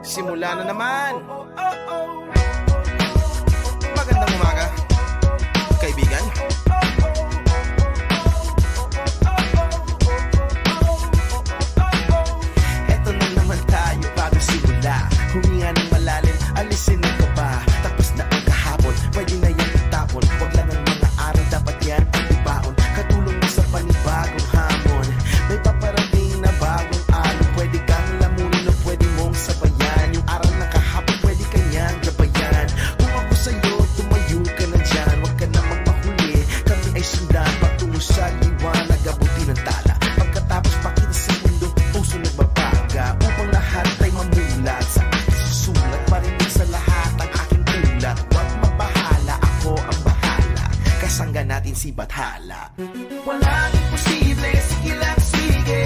Simula na naman. Magandang umaga, kaibigan. Eto na naman tayo bago simula. Huminga ng malalim, alisin ang kaba. Tapos na ang kahapon, pwede na yan itapon. Huwag lang ang mga araw, dapat yan ang ibaon. Katulong mo sa panibagong hamon. May paparating na bagong araw. Pwede kang lamunin o pwede mong sabayan. Yung araw na kahapon, pwede kanyang gabayan. Kung ako sa'yo, tumayo ka na dyan. Huwag ka namang mahuli, kami ay sundan patungo sa liwanag, abuti ng tala. Pagkatapos pakita sa mundo, puso nagbabaga. Upang lahat ay mamulat sa aking susulat. Marinig sa lahat ang aking ulat. Huwag mabahala, ako ang bahala. Kasangga natin si Bathala. Walang imposible, sige lang sige.